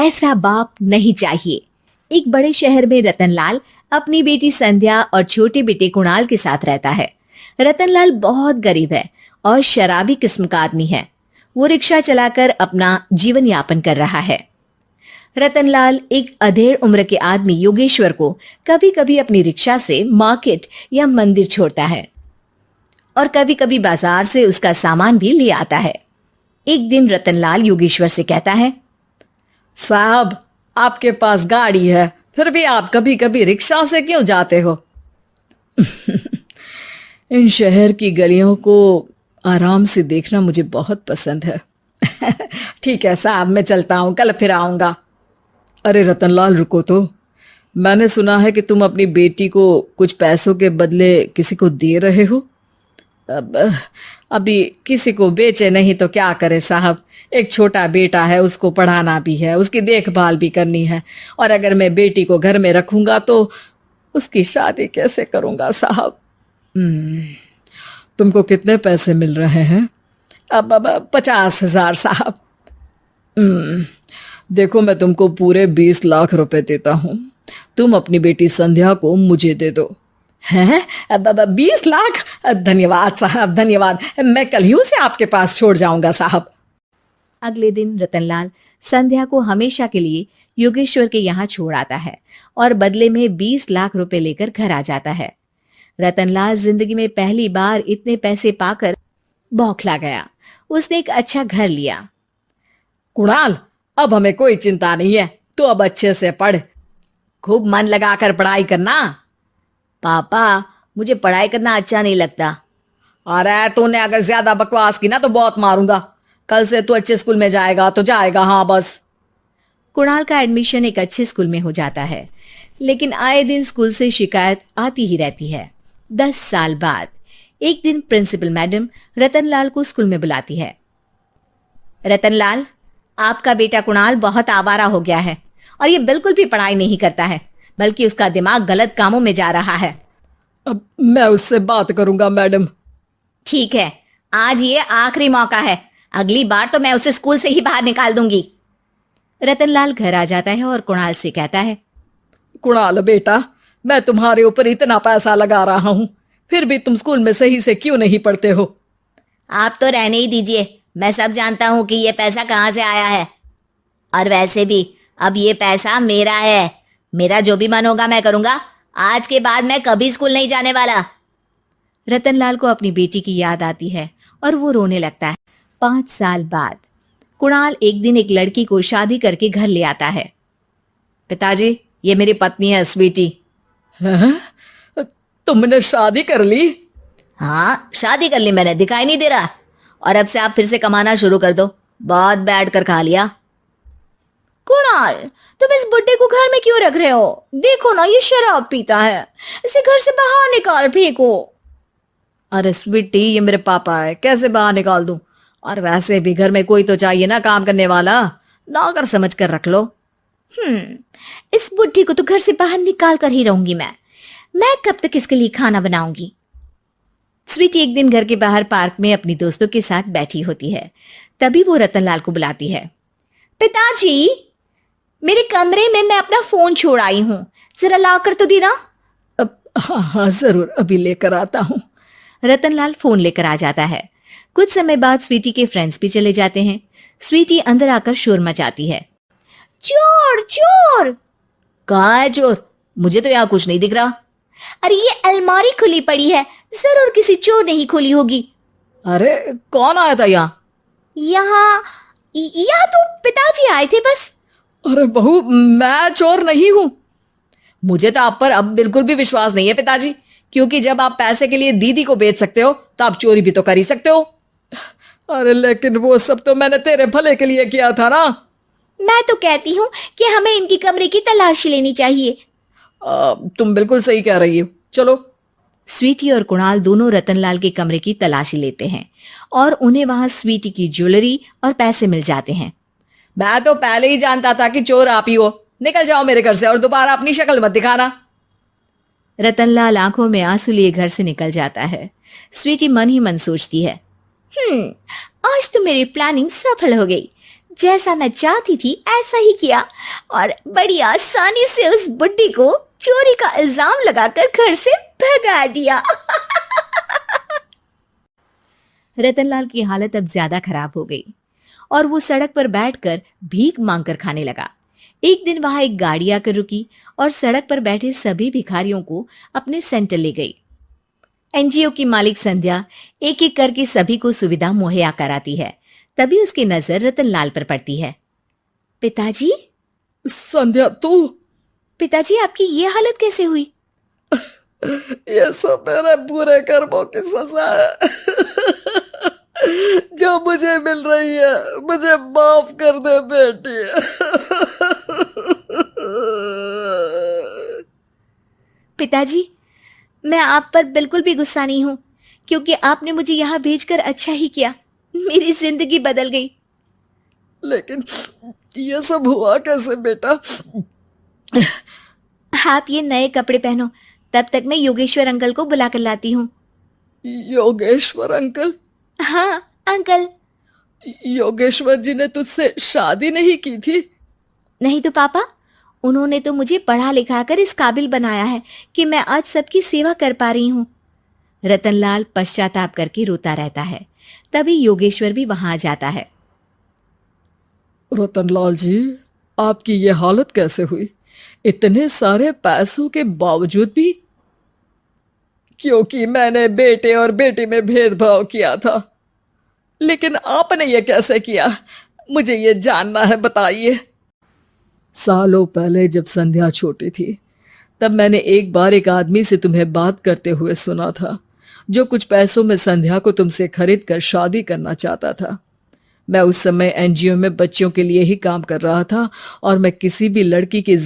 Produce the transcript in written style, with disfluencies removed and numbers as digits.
ऐसा बाप नहीं चाहिए। एक बड़े शहर में रतनलाल अपनी बेटी संध्या और छोटे बेटे कुणाल के साथ रहता है। रतनलाल बहुत गरीब है और शराबी किस्म का आदमी है। वो रिक्शा चलाकर अपना जीवन यापन कर रहा है। रतनलाल एक अधेड़ उम्र के आदमी योगेश्वर को कभी कभी अपनी रिक्शा से मार्केट या मंदिर छोड़ता है और कभी कभी बाजार से उसका सामान भी ले आता है। एक दिन रतनलाल योगेश्वर से कहता है, साहब, आपके पास गाड़ी है, फिर भी आप कभी कभी रिक्शा से क्यों जाते हो? इन शहर की गलियों को आराम से देखना मुझे बहुत पसंद है। ठीक है साहब, मैं चलता हूँ, कल फिर आऊंगा। अरे रतनलाल, रुको तो। मैंने सुना है कि तुम अपनी बेटी को कुछ पैसों के बदले किसी को दे रहे हो। अभी किसी को बेचे नहीं तो क्या करे साहब। एक छोटा बेटा है, उसको पढ़ाना भी है, उसकी देखभाल भी करनी है, और अगर मैं बेटी को घर में रखूंगा तो उसकी शादी कैसे करूंगा साहब। तुमको कितने पैसे मिल रहे हैं? अब 50,000 साहब। देखो, मैं तुमको पूरे 20 लाख रुपए देता हूँ। तुम अपनी बेटी संध्या को मुझे दे दो। हैं? 20 लाख? धन्यवाद साहब, धन्यवाद। मैं कल ही उसे आपके पास छोड़ जाऊंगा साहब। अगले दिन रतनलाल संध्या को हमेशा के लिए योगेश्वर के यहाँ छोड़ आता है और बदले में 20 लाख रुपए लेकर घर आ जाता है। रतनलाल जिंदगी में पहली बार इतने पैसे पाकर बौखला गया। उसने एक अच्छा घर लिया। कुणाल, अब हमें कोई चिंता नहीं है, तो अब अच्छे से पढ़, खूब मन लगाकर पढ़ाई करना। पापा, मुझे पढ़ाई करना अच्छा नहीं लगता। अरे तूने अगर ज्यादा बकवास की ना तो बहुत मारूंगा। कल से तू अच्छे स्कूल में जाएगा तो जाएगा, हाँ बस। कुणाल का एडमिशन एक अच्छे स्कूल में हो जाता है, लेकिन आए दिन स्कूल से शिकायत आती ही रहती है। 10 साल बाद एक दिन प्रिंसिपल मैडम रतनलाल को स्कूल में बुलाती है। रतनलाल, आपका बेटा कुणाल बहुत आवारा हो गया है और ये बिल्कुल भी पढ़ाई नहीं करता है, बल्कि उसका दिमाग गलत कामों में जा रहा है। अब मैं उससे बात करूंगा मैडम। ठीक है, आज ये आखिरी मौका है, अगली बार तो मैं उसे स्कूल से ही बाहर निकाल दूंगी। रतनलाल घर आ जाता है और कुणाल से कहता है, कुणाल बेटा, मैं तुम्हारे ऊपर इतना पैसा लगा रहा हूं, फिर भी तुम स्कूल में सही से क्यों नहीं पढ़ते हो? आप तो रहने ही दीजिए, मैं सब जानता हूं कि ये पैसा कहां से आया है। और वैसे भी अब ये पैसा मेरा है, मेरा जो भी मन होगा मैं करूंगा। आज के बाद मैं कभी स्कूल नहीं जाने वाला। रतनलाल को अपनी बेटी की याद आती है और वो रोने लगता है। 5 साल बाद कुणाल एक दिन एक लड़की को शादी करके घर ले आता है। पिताजी, ये मेरी पत्नी है स्वीटी। तुमने शादी कर ली? हाँ, शादी कर ली मैंने, दिखाई नहीं दे रहा? और अब से आप फिर से कमाना शुरू कर दो, बहुत बैठ कर खा लिया। कुणाल, तुम इस बुड्ढे को घर में क्यों रख रहे हो? देखो ना, ये शराब पीता है, इसे घर से बाहर निकाल फेंको। अरे स्वीटी, ये मेरे पापा है, कैसे बाहर निकाल दूं? और वैसे भी घर में कोई तो चाहिए ना काम करने वाला, नौकर समझ कर रख लो। इस बुड्ढी को तो घर से बाहर निकाल कर ही रहूंगी मैं कब तक इसके लिए खाना बनाऊंगी? स्वीटी एक दिन घर के बाहर पार्क में अपनी दोस्तों के साथ बैठी होती है। तभी वो रतनलाल को बुलाती है। पिताजी, मेरे कमरे में मैं अपना फोन छोड़ आई हूं, जरा ला कर तो देना। हाँ जरूर, अभी लेकर आता हूँ। रतनलाल फोन लेकर आ जाता है। कुछ समय बाद स्वीटी के फ्रेंड्स भी चले जाते हैं। स्वीटी अंदर आकर शोर मचाती है, चोर चोर। कहाँ है चोर? मुझे तो यहाँ कुछ नहीं दिख रहा। अरे ये अलमारी खुली पड़ी है, जरूर किसी चोर ने ही खोली होगी। अरे कौन आया था यहाँ? यहाँ तो पिताजी आए थे बस। अरे बहू, मैं चोर नहीं हूं। मुझे तो आप पर अब बिल्कुल भी विश्वास नहीं है पिताजी, क्योंकि जब आप पैसे के लिए दीदी को बेच सकते हो तो आप चोरी भी तो कर ही सकते हो। अरे लेकिन वो सब तो मैंने तेरे भले के लिए किया था ना। मैं तो कहती हूँ कि हमें इनकी कमरे की तलाशी लेनी चाहिए। तुम बिल्कुल सही कह रही हो, चलो। स्वीटी और कुणाल दोनों रतनलाल के कमरे की तलाशी लेते हैं और उन्हें वहां स्वीटी की ज्वेलरी और पैसे मिल जाते हैं। मैं तो पहले ही जानता था कि चोर आप ही हो। निकल जाओ मेरे घर से और दोबारा अपनी शक्ल मत दिखाना। रतनलाल आंखों में आंसू लिए घर से निकल जाता है। स्वीटी मन ही मन सोचती है, आज तो मेरी प्लानिंग सफल हो गई। जैसा मैं चाहती थी ऐसा ही किया और बड़ी आसानी से उस बुड्ढी को चोरी का इल्जाम लगाकर घर से भगा दिया। रतनलाल की हालत अब ज्यादा खराब हो गई और वो सड़क पर बैठकर भीख मांगकर खाने लगा। एक दिन वहां एक गाड़ी आकर रुकी और सड़क पर बैठे सभी भिखारियों को अपने सेंटर ले गई। एनजीओ की मालिक संध्या एक एक करके सभी को सुविधा मुहैया कराती है। तभी उसकी नजर रतनलाल पर पड़ती है। पिताजी, संध्या तू? पिताजी आपकी ये हालत कैसे हुई? ये सब मेरे बुरे कर्मों की सजा है जो मुझे मिल रही है। मुझे माफ कर दे बेटी। पिताजी, मैं आप पर बिल्कुल भी गुस्सा नहीं हूं, क्योंकि आपने मुझे यहाँ भेजकर अच्छा ही किया। मेरी जिंदगी बदल गई। लेकिन ये सब हुआ कैसे बेटा? आप ये नए कपड़े पहनो, तब तक मैं योगेश्वर अंकल को बुला कर लाती हूँ। योगेश्वर अंकल? हाँ अंकल। योगेश्वर जी ने तुझसे शादी नहीं की थी? नहीं तो पापा, उन्होंने तो मुझे पढ़ा लिखा कर इस काबिल बनाया है कि मैं आज सबकी सेवा कर पा रही हूँ। रतनलाल पश्चाताप करके रोता रहता है। तभी योगेश्वर भी वहां आ जाता है। रतनलाल जी, आपकी ये हालत कैसे हुई? इतने सारे पैसों के बावजूद भी? क्योंकि मैंने बेटे और बेटी में भेदभाव किया था। लेकिन आपने ये कैसे किया? मुझे ये जानना है, बताइए। सालों पहले जब संध्या छोटी थी, तब मैंने एक बार एक आदमी से तुम्हें बात करते हुए सुना था, जो कुछ पैसों में संध्या को तुमसे खरीद कर शादी करना चाहता था। मैं उस समय एनजीओ में बच्चों के लिए ही काम कर रहा था और मैं किसी भी लड़की की